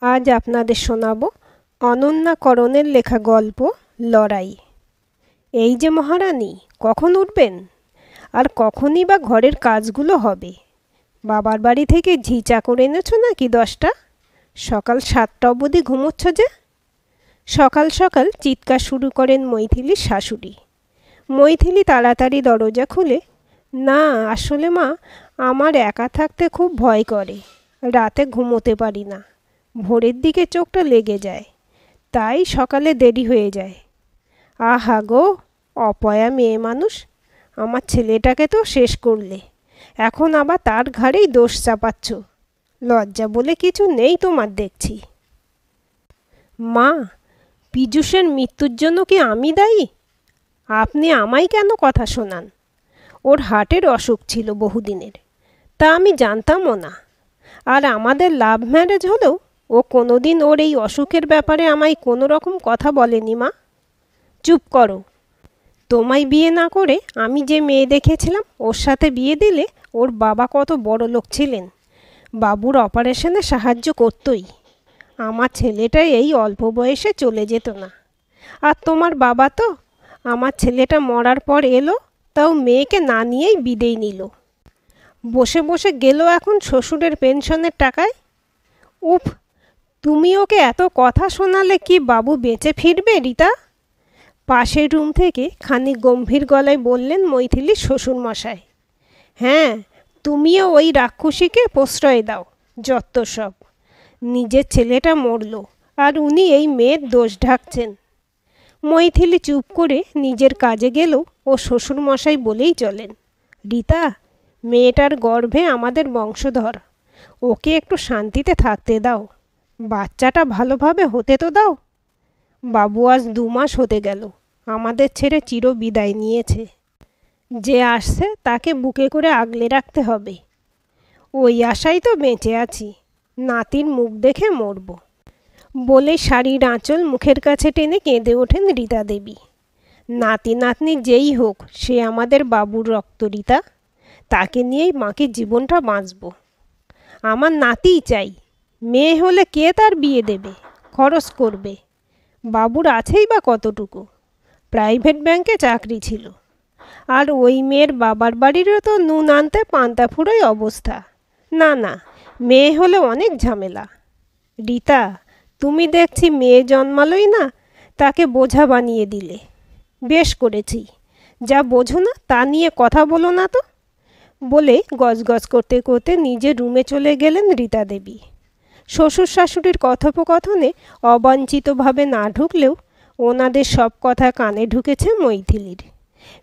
আজ আপনাদের শোনাব অনন্যা করণের লেখা গল্প লড়াই। এই যে মহারানী, কখন উঠবেন? আর কখনই বা ঘরের কাজগুলো হবে? বাবার বাড়ি থেকে ঝি চাকর এনেছো নাকি 10টা? সকাল 7টা অবধি ঘুমোচ্ছ যে? সকাল সকাল চিৎকার শুরু করেন মৈথিলির শাশুড়ি। মৈথিলি তাড়াতাড়ি দরজা খুলে, না আসলে মা, আমার একা থাকতে খুব ভয় করে, রাতে ঘুমোতে পারি না, ভোরের দিকে চোখটা লেগে যায়, তাই সকালে দেরি হয়ে যায়। আহা গো, অপয়া মেয়ে মানুষ, আমার ছেলেটাকে তো শেষ করলে, এখন আবার তার ঘাড়েই দোষ চাপাচ্ছ। লজ্জা বলে কিছু নেই তোমার দেখছি। মা, পীযূষের মৃত্যুর জন্য কি আমি দায়ী? আপনি আমায় কেন কথা শোনান? ওর হার্টের অসুখ ছিল বহুদিনের, তা আমি জানতামও না। আর আমাদের লাভ ম্যারেজ হলেও ও কোনোদিন ওর এই অসুখের ব্যাপারে আমায় কোনো রকম কথা বলেনি। মা, চুপ করো। তোমায় বিয়ে না করে আমি যে মেয়ে দেখেছিলাম ওর সাথে বিয়ে দিলে ওর বাবা কত বড় লোক ছিলেন, বাবুর অপারেশনে সাহায্য করতই। আমার ছেলেটা এই অল্প বয়সে চলে যেত না। আর তোমার বাবা তো আমার ছেলেটা মরার পর এলো, তাও মেয়েকে না নিয়েই বিদেয় নিল। বসে বসে গেল এখন শ্বশুরের পেনশনের টাকায়। উফ, তুমি ওকে এত কথা শোনালে কি বাবু বেঁচে ফিরবে রীতা? পাশের রুম থেকে খানিক গম্ভীর গলায় বললেন মৈথিলির শ্বশুরমশাই। হ্যাঁ, তুমিও ওই রাক্ষসীকে প্রশ্রয় দাও, যত সব। নিজের ছেলেটা মরল আর উনি এই মেয়ের দোষ ঢাকছেন। মৈথিলি চুপ করে নিজের কাজে গেলেও ও শ্বশুরমশাই বলেই চলেন, রীতা, মেয়েটার গর্ভে আমাদের বংশধর, ওকে একটু শান্তিতে থাকতে দাও, বাচ্চাটা ভালোভাবে হতে তো দাও। বাবু আজ 2 মাস হতে গেল আমাদের ছেড়ে চির বিদায় নিয়েছে। যে আসছে তাকে বুকে করে আগলে রাখতে হবে। ওই আশাই তো বেঁচে আছি, নাতির মুখ দেখে মরব। বলে শাড়ির আঁচল মুখের কাছে টেনে কেঁদে ওঠেন রীতা দেবী। নাতি নাতনি যেই হোক, সে আমাদের বাবুর রক্ত রীতা, তাকে নিয়েই মাকে জীবনটা বাঁচব। আমার নাতিই চাই, মেয়ে হলে কে তার বিয়ে দেবে, খরচ করবে? বাবুর আছেই বা কতটুকু? প্রাইভেট ব্যাংকে চাকরি ছিল। আর ওই মেয়ের বাবার বাড়িরও তো নুন আনতে পান্তা ফুরোয় অবস্থা। না না, মেয়ে হলে অনেক ঝামেলা। রীতা, তুমি দেখছি মেয়ে জন্মালোই না, তাকে বোঝা বানিয়ে দিলে। বেশ করেছি, যা বোঝো না তা নিয়ে কথা বলো না তো। বলে গজগজ করতে করতে নিজের রুমে চলে গেলেন রীতা দেবী। শ্বশুর শাশুড়ির কথোপকথনে অবাঞ্ছিতভাবে না ঢুকলেও ওনাদের সব কথা কানে ঢুকেছে মৈথিলির।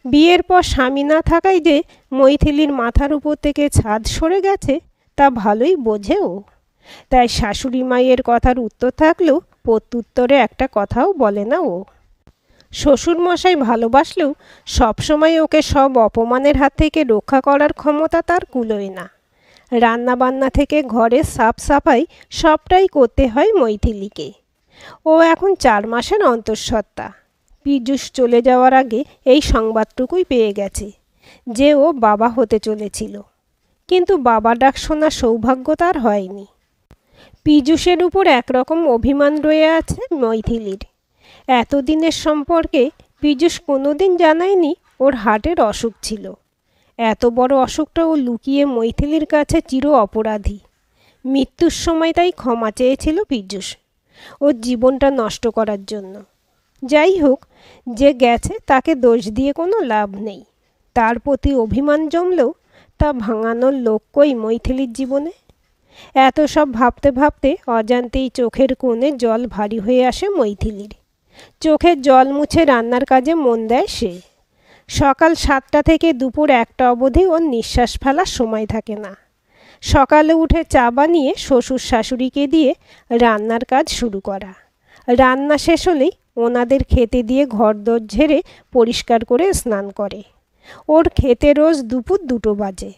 বিয়ের পর স্বামী না থাকায় যে মৈথিলির মাথার উপর থেকে ছাদ সরে গেছে তা ভালোই বোঝে ও। তাই শাশুড়ি মায়ের কথার উত্তর থাকলেও প্রত্যুত্তরে একটা কথাও বলে না ও। শ্বশুরমশাই ভালোবাসলেও সবসময় ওকে সব অপমানের হাত থেকে রক্ষা করার ক্ষমতা তার কুলোয় না। রান্নাবান্না থেকে ঘরের সাফ সাফাই সবটাই করতে হয় মৈথিলিকে। ও এখন 4 মাসের অন্তঃসত্ত্বা। পীযূষ চলে যাওয়ার আগে এই সংবাদটুকুই পেয়ে গেছে যে ও বাবা হতে চলেছিল, কিন্তু বাবা ডাক শোনার সৌভাগ্য তার হয়নি। পীযূষের উপর একরকম অভিমান রয়ে আছে মৈথিলির। এতদিনের সম্পর্কে পীযূষ কোনোদিন জানায়নি ওর হার্টের অসুখ ছিল। এত বড় অসুখটা ও লুকিয়ে মৈথিলির কাছে চির অপরাধী। মৃত্যুর সময় তাই ক্ষমা চেয়েছিল পীযূষ ওর জীবনটা নষ্ট করার জন্য। যাই হোক, যে গেছে তাকে দোষ দিয়ে কোনো লাভ নেই। তার প্রতি অভিমান জমলেও তা ভাঙানোর লোক কই মৈথিলির জীবনে? এত সব ভাবতে ভাবতে অজান্তেই চোখের কোণে জল ভারী হয়ে আসে মৈথিলির। চোখের জল মুছে রান্নার কাজে মন দেয় সে। সকাল 7টা থেকে দুপুর 1টা অবধি ওর নিঃশ্বাস ফেলার সময় থাকে না। সকালে উঠে চা বানিয়ে শ্বশুর শাশুড়িকে দিয়ে রান্নার কাজ শুরু করা। রান্না শেষ হলেই ওনাদের খেতে দিয়ে ঘরদোর ঝেড়ে পরিষ্কার করে স্নান করে। ওর খেতে রোজ দুপুর 2টো বাজে।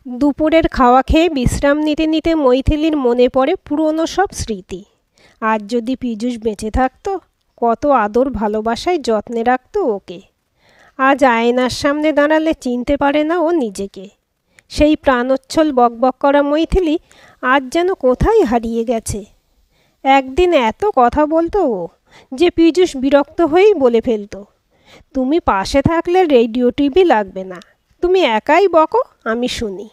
দুপুরের খাওয়া খেয়ে বিশ্রাম নিতে নিতে মৈথিলির মনে পড়ে পুরনো সব স্মৃতি। আজ যদি পীযূষ বেঁচে থাকতো, কত আদর ভালোবাসায় যত্নে রাখতো ওকে। আজ আয়নার সামনে দাঁড়ালে চিনতে পারে না ও নিজেকে। সেই প্রাণোচ্ছল বকবক করা মৈথিলি আজ যেন কোথায় হারিয়ে গেছে। একদিন এত কথা বলতো ও যে পীযূষ বিরক্ত হয়েই বলে ফেলতো, তুমি পাশে থাকলে রেডিও টিভি লাগবে না, তুমি একাই বকো, আমি শুনি।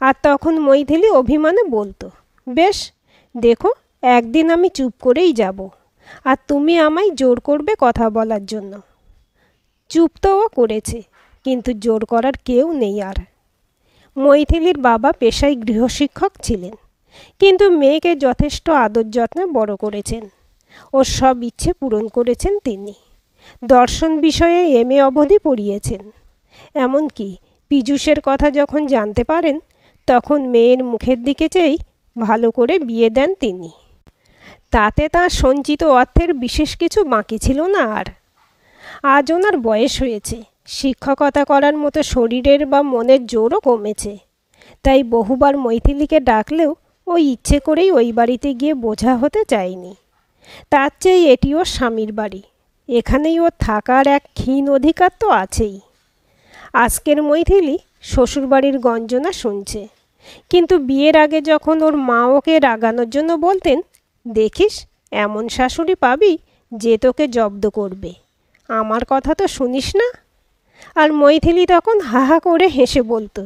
আর তখন মৈথিলি অভিমানে বলতো, বেশ, দেখো, একদিন আমি চুপ করেই যাব, আর তুমি আমায় জোর করবে কথা বলার জন্য। চুপ তো ও করেছে, কিন্তু জোর করার কেউ নেই আর। মৈথিলির বাবা পেশায় গৃহশিক্ষক ছিলেন, কিন্তু মেয়েকে যথেষ্ট আদর যত্নে বড় করেছেন। ওর সব ইচ্ছে পূরণ করেছেন তিনি। দর্শন বিষয়ে এমএ অবধি পড়িয়েছেন। এমনকি পীযূষের কথা যখন জানতে পারেন, তখন মেয়ের মুখের দিকে চেয়েই ভালো করে বিয়ে দেন তিনি। তাতে তাঁর সঞ্চিত অর্থের বিশেষ কিছু বাকি ছিল না আর। আজ ওনার বয়স হয়েছে, শিক্ষকতা করার মতো শরীরের বা মনের জোরও কমেছে। তাই বহুবার মৈথিলিকে ডাকলেও ও ইচ্ছে করেই ওই বাড়িতে গিয়ে বোঝা হতে চায়নি। তার চেয়ে এটি ওর স্বামীর বাড়ি, এখানেই ওর থাকার এক ক্ষীণ অধিকার তো আছেই। আজকের মৈথিলি শ্বশুরবাড়ির গঞ্জনা শুনছে, কিন্তু বিয়ের আগে যখন ওর মা ওকে রাগানোর জন্য বলতেন, দেখিস এমন শাশুড়ি পাবি যে তোকে জব্দ করবে, আমার কথা তো শুনিস না। আর মৈথিলি তখন হাহা করে হেসে বলতো,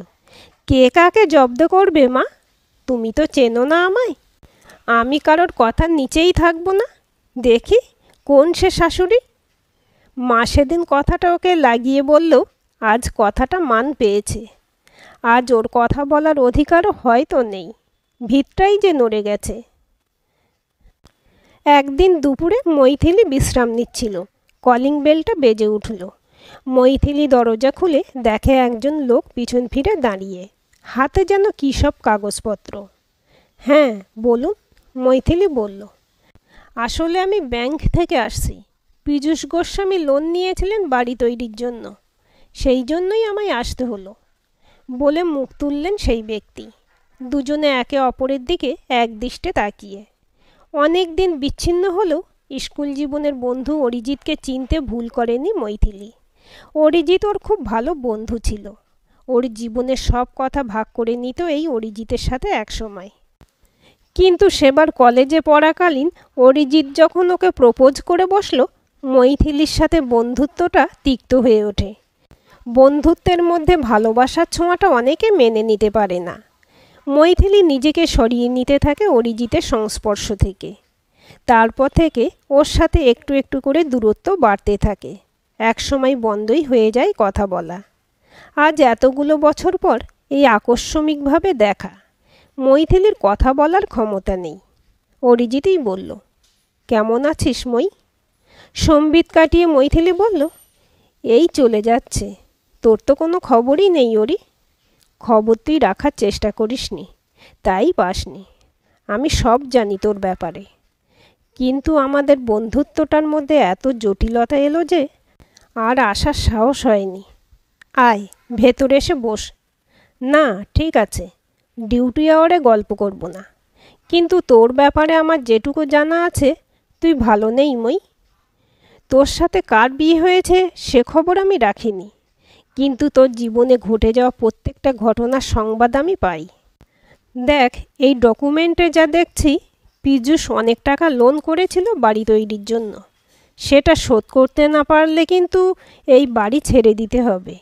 কে কাকে জব্দ করবে মা? তুমি তো চেনো না আমায়, আমি কারোর কথার নিচেই থাকবো না। দেখি কোন সে শাশুড়ি। মা সেদিন কথাটা ওকে লাগিয়ে বললেও আজ কথাটা মান পেয়েছে। আজ ওর কথা বলার অধিকারও হয়তো নেই, ভিতটাই যে নড়ে গেছে। একদিন দুপুরে মৈথিলি বিশ্রাম নিচ্ছিল, কলিং বেলটা বেজে উঠল। মৈথিলি দরজা খুলে দেখে একজন লোক পিছন ফিরে দাঁড়িয়ে, হাতে যেন কী সব কাগজপত্র। হ্যাঁ বলুন, মৈথিলি বলল। আসলে আমি ব্যাংক থেকে আসছি। পীযূষ গোস্বামী লোন নিয়েছিলেন বাড়ি তৈরির জন্য, সেই জন্যই আমায় আসতে হলো বলে মুখ তুললেন সেই ব্যক্তি। দুজনে একে অপরের দিকে একদৃষ্টে তাকিয়ে। অনেক দিন বিচ্ছিন্ন হলেও স্কুল জীবনের বন্ধু অরিজিৎকে চিনতে ভুল করেনি মৈথিলি। অরিজিৎ ওর খুব ভালো বন্ধু ছিল। ওর জীবনের সব কথা ভাগ করে নিত এই অরিজিতের সাথে একসময়। কিন্তু সেবার কলেজে পড়াকালীন অরিজিৎ যখন ওকে প্রপোজ করে বসলো, মৈথিলির সাথে বন্ধুত্বটা তিক্ত হয়ে ওঠে। বন্ধুত্বের মধ্যে ভালোবাসার ছোঁয়াটা অনেকে মেনে নিতে পারে না। মৈথিলি নিজেকে সরিয়ে নিতে থাকে অরিজিতের সংস্পর্শ থেকে। তারপর থেকে ওর সাথে একটু একটু করে দূরত্ব বাড়তে থাকে। একসময় বন্ধই হয়ে যায় কথা বলা। আজ এতগুলো বছর পর এই আকস্মিকভাবে দেখা। মৈথিলির কথা বলার ক্ষমতা নেই। অরিজিতই বলল, কেমন আছিস মই? সম্বিত কাটিয়ে মৈথিলি বলল, এই চলে যাচ্ছে। তোর তো কোনো খবরই নেই ওরি। খবর তুই রাখার চেষ্টা করিসনি, তাই পাসনি। আমি সব জানি তোর ব্যাপারে, কিন্তু আমাদের বন্ধুত্বটার মধ্যে এত জটিলতা এলো যে আর আসার সাহস হয়নি। আয় ভেতরে এসে বস। না ঠিক আছে, ডিউটি আওয়ারে গল্প করব না, কিন্তু তোর ব্যাপারে আমার যেটুকু জানা আছে, তুই ভালো নেই মই। তোর সাথে কার বিয়ে হয়েছে সে খবর আমি রাখিনি, কিন্তু তোর জীবনে ঘটে যাওয়া প্রত্যেকটা ঘটনার সংবাদ আমি পাই। দেখ, এই ডকুমেন্টে যা দেখছি, পীযূষ অনেক টাকা লোন করেছিল বাড়ি তৈরির জন্য। সেটা শোধ করতে না পারলে কিন্তু এই বাড়ি ছেড়ে দিতে হবে।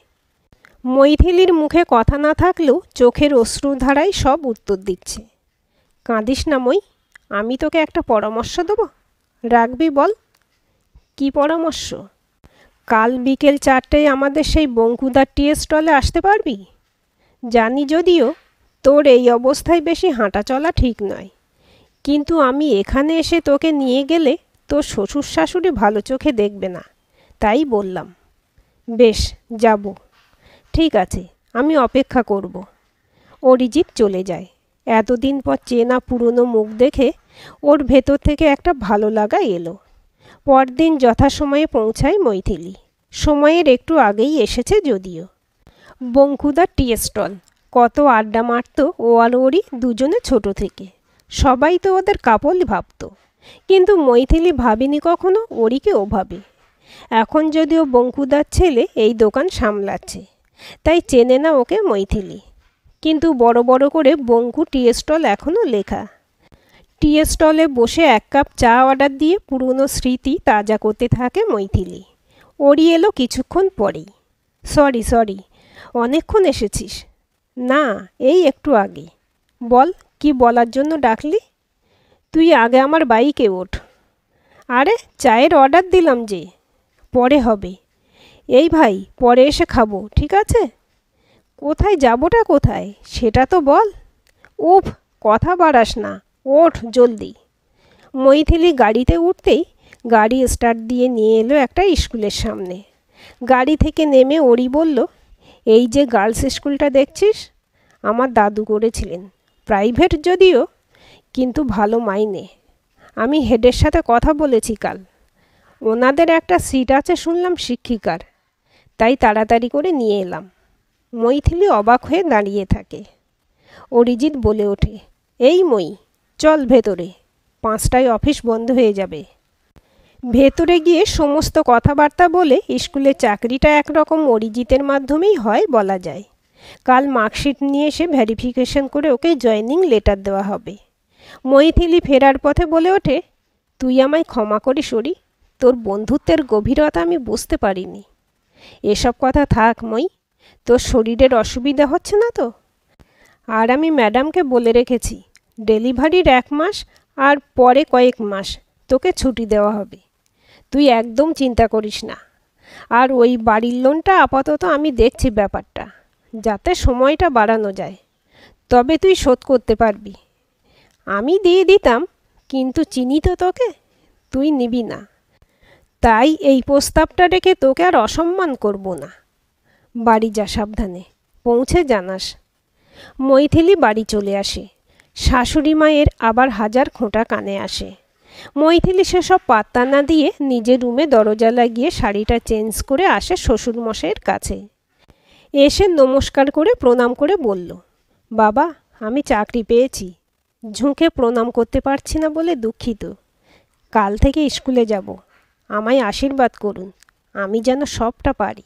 মৈথিলির মুখে কথা না থাকলেও চোখের অশ্রুধারায় সব উত্তর দিচ্ছে। কাঁদিস না মই, আমি তোকে একটা পরামর্শ দেবো, রাখবি বল? কি পরামর্শ? কাল বিকেল 4টায় আমাদের সেই বঙ্কুদার টি স্টলে আসতে পারবি? জানি যদিও তোর এই অবস্থায় বেশি হাঁটা চলা ঠিক নয়, কিন্তু আমি এখানে এসে তোকে নিয়ে গেলে তোর শ্বশুর শাশুড়ি ভালো চোখে দেখবে না, তাই বললাম। বেশ, যাব। ঠিক আছে, আমি অপেক্ষা করব। অরিজিৎ চলে যায়। এতদিন পর চেনা পুরনো মুখ দেখে ওর ভেতর থেকে একটা ভালো লাগা এলো। পরদিন যথাসময়ে পৌঁছায় মৈথিলি। সময়ের একটু আগেই এসেছে যদিও। বঙ্কুদার টি স্টল। কত আড্ডা মারত ও আর ওরই দুজনে ছোট থেকে। সবাই তো ওদের কাপল ভাবত, কিন্তু মৈথিলি ভাবিনি কখনো ওরিকে ওভাবে। এখন যদিও বঙ্কুদার ছেলে এই দোকান সামলাচ্ছে, তাই চেনে না ওকে মৈথিলি, কিন্তু বড় বড় করে বঙ্কু টি স্টল এখনও লেখা। টি টি স্টলে বসে 1 কাপ চা অর্ডার দিয়ে পুরনো স্মৃতি তাজা করতে থাকে মৈথিলি। ওরি এলো কিছুক্ষণ পরেই। সরি, অনেকক্ষণ এসেছিস? না, এই একটু আগে। বল, কি বলার জন্য ডাকলি? তুই আগে আমার বাইকে ওঠ। আরে, চায়ের অর্ডার দিলাম যে। পরে হবে। এই ভাই, পরে এসে খাবো, ঠিক আছে? কোথায় যাবোটা কোথায় সেটা তো বল। উফ, কথা বাড়াস না, ওঠ জলদি। মৈথিলি গাড়িতে উঠতেই গাড়ি স্টার্ট দিয়ে নিয়ে এলো একটা স্কুলের সামনে। গাড়ি থেকে নেমে ওরি বলল, এই যে গার্লস স্কুলটা দেখছিস, আমার দাদু করেছিলেন। প্রাইভেট যদিও, কিন্তু ভালো মাইনে। আমি হেডের সাথে কথা বলেছি কাল। ওনাদের একটা সিট আছে শুনলাম শিক্ষিকার, তাই তাড়াতাড়ি করে নিয়ে এলাম। মৈথিলি অবাক হয়ে দাঁড়িয়ে থাকে। অরিজিৎ বলে ওঠে, এই মই, চল ভেতরে, 5টায় অফিস বন্ধ হয়ে যাবে। ভেতরে গিয়ে সমস্ত কথাবার্তা বলে স্কুলের চাকরিটা একরকম অরিজিতের মাধ্যমেই হয় বলা যায়। কাল মার্কশিট নিয়ে এসে ভেরিফিকেশন করে ওকে জয়েনিং লেটার দেওয়া হবে। মৈথিলি ফেরার পথে বলে ওঠে, তুই আমায় ক্ষমা করিস ওরি, তোর বন্ধুত্বের গভীরতা আমি বুঝতে পারিনি। এসব কথা থাক মই, তোর শরীরের অসুবিধা হচ্ছে না তো? আর আমি ম্যাডামকে বলে রেখেছি, ডেলিভারির 1 মাস আর পরে কয়েক মাস তোকে ছুটি দেওয়া হবে। তুই একদম চিন্তা করিস না। আর ওই বাড়ির লোনটা আপাতত আমি দেখছি ব্যাপারটা, যাতে সময়টা বাড়ানো যায়। তবে তুই শোধ করতে পারবি। আমি দিয়ে দিতাম, কিন্তু চিনি তো তোকে, তুই নিবি না। তাই এই প্রস্তাবটা রেখে তোকে আর অসম্মান করব না। বাড়ি যা সাবধানে, পৌঁছে জানাস। মৈথিলি বাড়ি চলে আসে। শাশুড়ি মায়ের আবার হাজার খোঁটা কানে আসে। মৈথিলি সেসব পাত্তা না দিয়ে নিজের রুমে দরজা লাগিয়ে শাড়িটা চেঞ্জ করে আসে শ্বশুরমশাইয়ের কাছে। এসে নমস্কার করে প্রণাম করে বলল, বাবা, আমি চাকরি পেয়েছি। ঝুঁকে প্রণাম করতে পারছি না বলে দুঃখিত। কাল থেকে স্কুলে যাব। আমায় আশীর্বাদ করুন, আমি যেন সবটা পারি।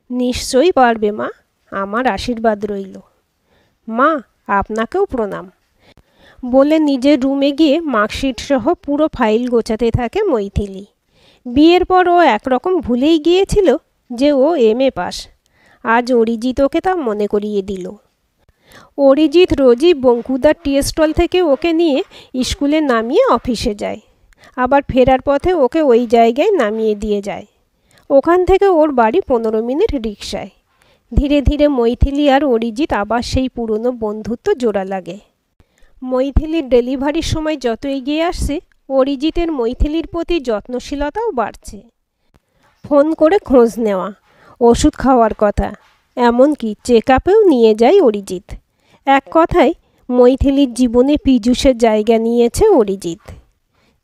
নিশ্চয়ই পারবে মা, আমার আশীর্বাদ রইল। মা, আপনাকেও প্রণাম। বলে নিজের রুমে গিয়ে মার্কশিট সহ পুরো ফাইল গোছাতে থাকে মৈথিলি। বিয়ের পর ও একরকম ভুলেই গিয়েছিল যে ও MA পাস। আজ অরিজিৎ ওকে তা মনে করিয়ে দিল। অরিজিৎ রোজই বঙ্কুদার টি স্টল থেকে ওকে নিয়ে স্কুলে নামিয়ে অফিসে যায়, আবার ফেরার পথে ওকে ওই জায়গায় নামিয়ে দিয়ে যায়। ওখান থেকে ওর বাড়ি 15 মিনিট রিকশায়। ধীরে ধীরে মৈথিলি আর অরিজিৎ আবার সেই পুরনো বন্ধুত্ব জোড়া লাগে। মৈথিলির ডেলিভারির সময় যত এগিয়ে আসছে, অরিজিতের মৈথিলির প্রতি যত্নশীলতাও বাড়ছে। ফোন করে খোঁজ নেওয়া, ওষুধ খাওয়ার কথা, এমনকি চেক আপেও নিয়ে যায় অরিজিৎ। এক কথায় মৈথিলির জীবনে পীযূষের জায়গা নিয়েছে অরিজিৎ।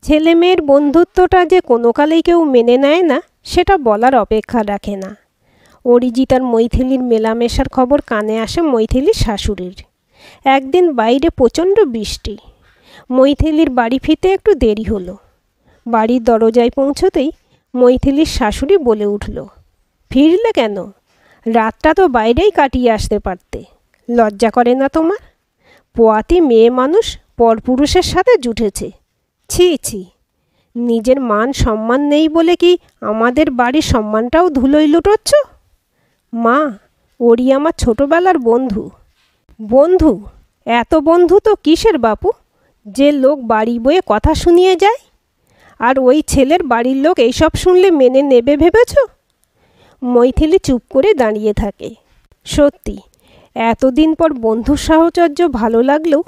ছেলে মেয়ের বন্ধুত্বটা যে কোনো কালেই কেউ মেনে নেয় না, সেটা বলার অপেক্ষা রাখে না। অরিজিৎ আর মৈথিলির মেলামেশার খবর কানে আসে মৈথিলির শাশুড়ির। একদিন বাইরে প্রচণ্ড বৃষ্টি। মৈথিলির বাড়ি ফিরতে একটু দেরি হলো। বাড়ির দরজায় পৌঁছতেই মৈথিলির শাশুড়ি বলে উঠল, ফিরলে কেন? রাতটা তো বাইরেই কাটিয়ে আসতে পারতে। লজ্জা করে না তোমার? পোয়াতি মেয়ে মানুষ পরপুরুষের সাথে জুটেছে। ছি ছি, নিজের মান সম্মান নেই বলে কি আমাদের বাড়ির সম্মানটাও ধুলোয় লুটোচ্ছ? মা, ওরি আমার ছোটবেলার বন্ধু। বন্ধু? এত বন্ধু তো কিসের বাপু, যে লোক বাড়ি বয়ে কথা শুনিয়ে যায়? আর ওই ছেলের বাড়ির লোক এইসব শুনলে মেনে নেবে ভেবেছ? মৈথিলি চুপ করে দাঁড়িয়ে থাকে। সত্যি, এতদিন পর বন্ধুর সাহচর্য ভালো লাগলেও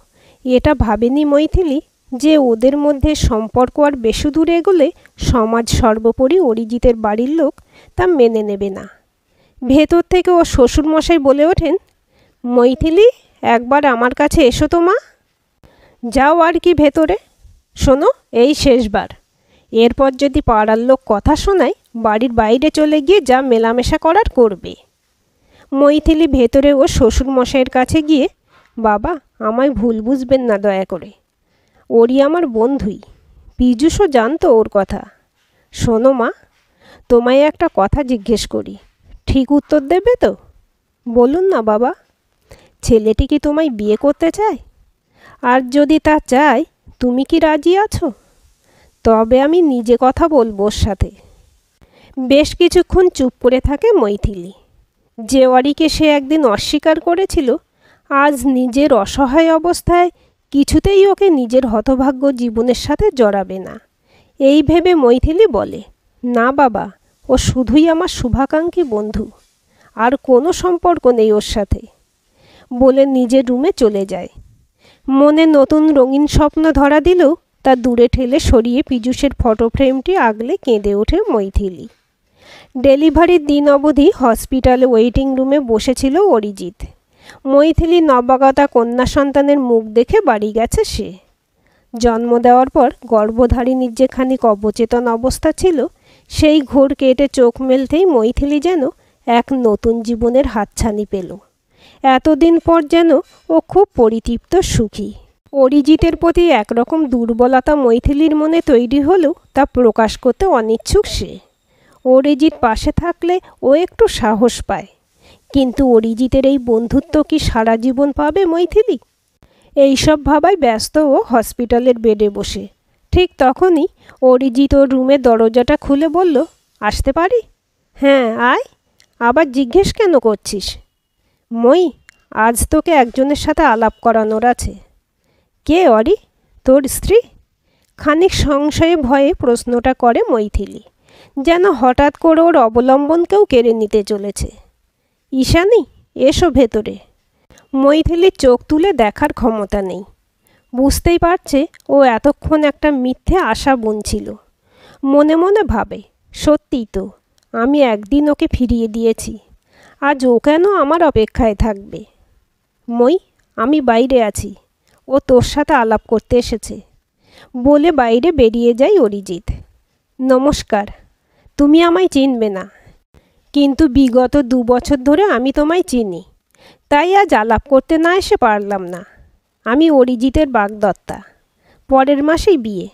এটা ভাবেনি মৈথিলি যে ওদের মধ্যে সম্পর্ক আর বেশি দূরে এগোলে সমাজ সর্বোপরি অরিজিতের বাড়ির লোক তা মেনে নেবে না। ভেতর থেকে ও শ্বশুরমশাই বলে ওঠেন, মৈথিলি, একবার আমার কাছে এসো তো মা। যাও আর কি ভেতরে। শোনো, এই শেষবার। এরপর যদি পাড়ার লোক কথা শোনায়, বাড়ির বাইরে চলে গিয়ে যা মেলামেশা করার করবে। মৈথিলি ভেতরে ও শ্বশুরমশাইয়ের কাছে গিয়ে, বাবা, আমায় ভুল বুঝবেন না দয়া করে। ওরই আমার বন্ধুই, পীযূষও জানতো ওর কথা। শোনো মা, তোমায় একটা কথা জিজ্ঞেস করি, ঠিক উত্তর দেবে তো? বলুন না বাবা। ছেলেটি কি তোমায় বিয়ে করতে চায়? আর যদি তা চায়, তুমি কি রাজি আছো? তবে আমি নিজে কথা বলবো ওর সাথে। বেশ কিছুক্ষণ চুপ করে থাকে মৈথিলী। যে অরিকে সে একদিন অস্বীকার করেছিল, আজ নিজের অসহায় অবস্থায় কিছুতেই ওকে নিজের হতভাগ্য জীবনের সাথে জড়াবে না। এই ভেবে মৈথিলী বলে, না বাবা, ও শুধুই আমার শুভাকাঙ্ক্ষী বন্ধু, আর কোনো সম্পর্ক নেই ওর সাথে, বলে নিজের রুমে চলে যায়। মনে নতুন রঙিন স্বপ্ন ধরা দিলেও তা দূরে ঠেলে সরিয়ে পীযূষের ফটো ফ্রেমটি আগলে কেঁদে ওঠে মৈথিলী। ডেলিভারির দিন অবধি হসপিটালে ওয়েটিং রুমে বসেছিল অরিজিৎ। মৈথিলী নবাগতা কন্যা সন্তানের মুখ দেখে বাড়ি গেছে সে। জন্ম দেওয়ার পর গর্ভধারিণীর যে খানিক অবচেতন অবস্থা ছিল, সেই ঘোর কেটে চোখ মেলতেই মৈথিলী যেন এক নতুন জীবনের হাতছানি পেল। এতদিন পর যেন ও খুব পরিতৃপ্ত সুখী। অরিজিতের প্রতি একরকম দুর্বলতা মৈথিলীর মনে তৈরি হলেও তা প্রকাশ করতে অনিচ্ছুক সে। অরিজিৎ পাশে থাকলে ও একটু সাহস পায়, কিন্তু অরিজিতের এই বন্ধুত্ব কি সারা জীবন পাবে মৈথিলী? এইসব ভাবায় ব্যস্ত ও হসপিটালের বেডে বসে। ঠিক তখনই অরিজিৎ ওর রুমের দরজাটা খুলে বলল, আসতে পারি? হ্যাঁ আয়। আবার জিজ্ঞেস কেন করছিস? মই, আজ তোকে একজনের সাথে আলাপ করানোর আছে। কে অরি? তোর স্ত্রী? খানিক সংশয়ে ভয়ে প্রশ্নটা করে মৈথিলী, যেন হঠাৎ করে ওর অবলম্বনকেও কেড়ে নিতে চলেছে। ঈশানী, এসো ভেতরে। মৈথিলীর চোখ তুলে দেখার ক্ষমতা নেই। বুঝতেই পারছে ও এতক্ষণ একটা মিথ্যে আশা বুনছিল। মনে মনে ভাবে, সত্যিই তো, আমি একদিন ওকে ফিরিয়ে দিয়েছি, আজ ও কেন আমার অপেক্ষায় থাকবে? মই, আমি বাইরে আছি, ও তোর সাথে আলাপ করতে এসেছে, বলে বাইরে বেরিয়ে যায় অরিজিৎ। নমস্কার। তুমি আমায় চিনবে না, কিন্তু বিগত 2 বছর ধরে আমি তোমায় চিনি, তাই আজ আলাপ করতে না এসে পারলাম না। আমি অরিজিতের বাগদত্তা, পরের মাসেই বিয়ে।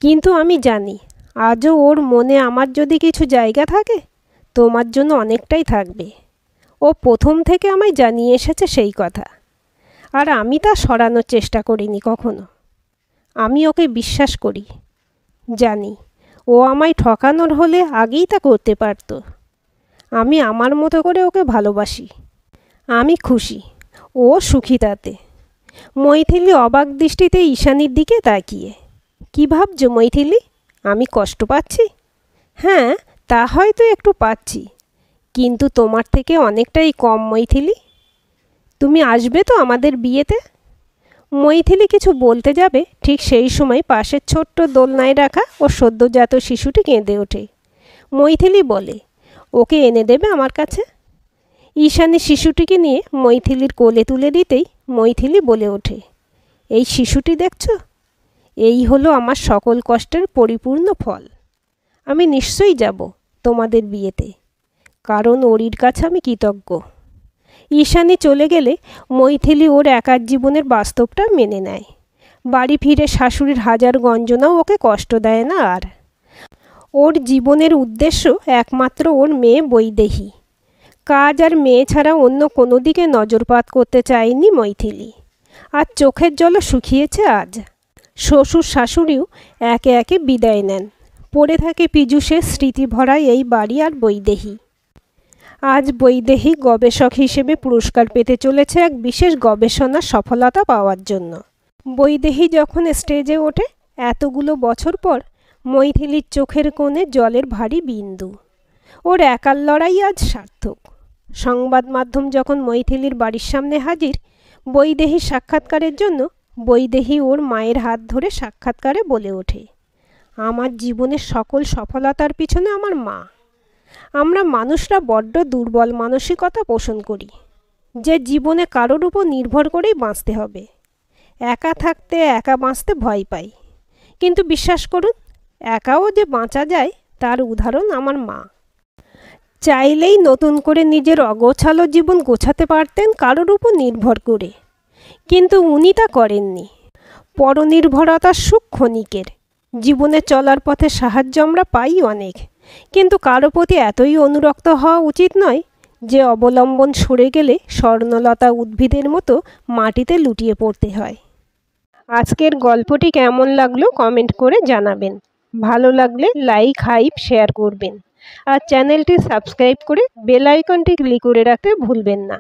কিন্তু আমি জানি আজও ওর মনে আমার যদি কিছু জায়গা থাকে, তোমার জন্য অনেকটাই থাকবে। ও প্রথম থেকে আমায় জানিয়ে এসেছে সেই কথা, আর আমি তা সরানোর চেষ্টা করিনি কখনো। আমি ওকে বিশ্বাস করি, জানি ও আমায় ঠকানোর হলে আগেই তা করতে পারত। আমি আমার মতো করে ওকে ভালোবাসি। আমি খুশি, ও সুখী তাতে। মৈথিলী অবাক দৃষ্টিতে ঈশানীর দিকে তাকিয়ে, কি ভাবছো মৈথিলী? আমি কষ্ট পাচ্ছি? হ্যাঁ, তা হয়তো একটু পাচ্ছি, কিন্তু তোমার থেকে অনেকটাই কম মৈথিলী। তুমি আসবে তো আমাদের বিয়েতে? মৈথিলী কিছু বলতে যাবে, ঠিক সেই সময় পাশের ছোট্ট দোলনায় রাখা ও সদ্যজাত শিশুটি কেঁদে ওঠে। মৈথিলী বলে, ওকে এনে দেবে আমার কাছে? ঈশানী শিশুটিকে নিয়ে মৈথিলীর কোলে তুলে দিতেই মৈথিলী বলে ওঠে, এই শিশুটি দেখছো? এই হলো আমার সকল কষ্টের পরিপূর্ণ ফল। আমি নিশ্চয়ই যাব তোমাদের বিয়েতে, কারণ ওরির কাছে আমি কৃতজ্ঞ। ঈশানী চলে গেলে মৈথিলী ওর একার জীবনের বাস্তবটা মেনে নেয়। বাড়ি ফিরে শাশুড়ির হাজার গঞ্জনাও ওকে কষ্ট দেয় না আর। ওর জীবনের উদ্দেশ্য একমাত্র ওর মেয়ে বৈদেহী। কাজ আর মেয়ে ছাড়া অন্য কোনো দিকে নজরপাত করতে চায়নি মৈথিলী। আর চোখের জলও শুকিয়েছে আজ। শ্বশুর শাশুড়িও একে একে বিদায় নেন। পড়ে থাকে পীযূষের স্মৃতি ভরা এই বাড়ি আর বৈদেহী। আজ বৈদেহী গবেষক হিসেবে পুরস্কার পেতে চলেছে এক বিশেষ গবেষণার সফলতা পাওয়ার জন্য। বৈদেহী যখন স্টেজে ওঠে, এতগুলো বছর পর মৈথিলীর চোখের কোণে জলের ভারী বিন্দু। ওর একার লড়াই আজ সার্থক। সংবাদ মাধ্যম যখন মৈথিলীর বাড়ির সামনে হাজির বৈদেহীর সাক্ষাৎকারের জন্য, বৈদেহী ওর মায়ের হাত ধরে সাক্ষাৎকারে বলে ওঠে, আমার জীবনের সকল সফলতার পিছনে আমার মা। আমরা মানুষরা বড্ড দুর্বল মানসিকতা পোষণ করি, যে জীবনে কারোর উপর নির্ভর করেই বাঁচতে হবে। একা থাকতে, একা বাঁচতে ভয় পাই, কিন্তু বিশ্বাস করুন, একাও যে বাঁচা যায় তার উদাহরণ আমার মা। চাইলেই নতুন করে নিজের অগোছালো জীবন গোছাতে পারতেন কারোর উপর নির্ভর করে, কিন্তু উনি তা করেননি। পরনির্ভরতার সুখ ক্ষণিকের। জীবনে চলার পথে সাহায্য আমরা পাই অনেক, কিন্তু কারো প্রতি এতই অনুরক্ত হওয়া উচিত নয় যে অবলম্বন সরে গেলে স্বর্ণলতা উদ্ভিদের মতো মাটিতে লুটিয়ে পড়তে হয়। আজকের গল্পটি কেমন লাগলো কমেন্ট করে জানাবেন। ভালো লাগলে লাইক হাইপ শেয়ার করবেন আর চ্যানেলটি সাবস্ক্রাইব করে বেল আইকনটি ক্লিক করে রাখতে ভুলবেন না।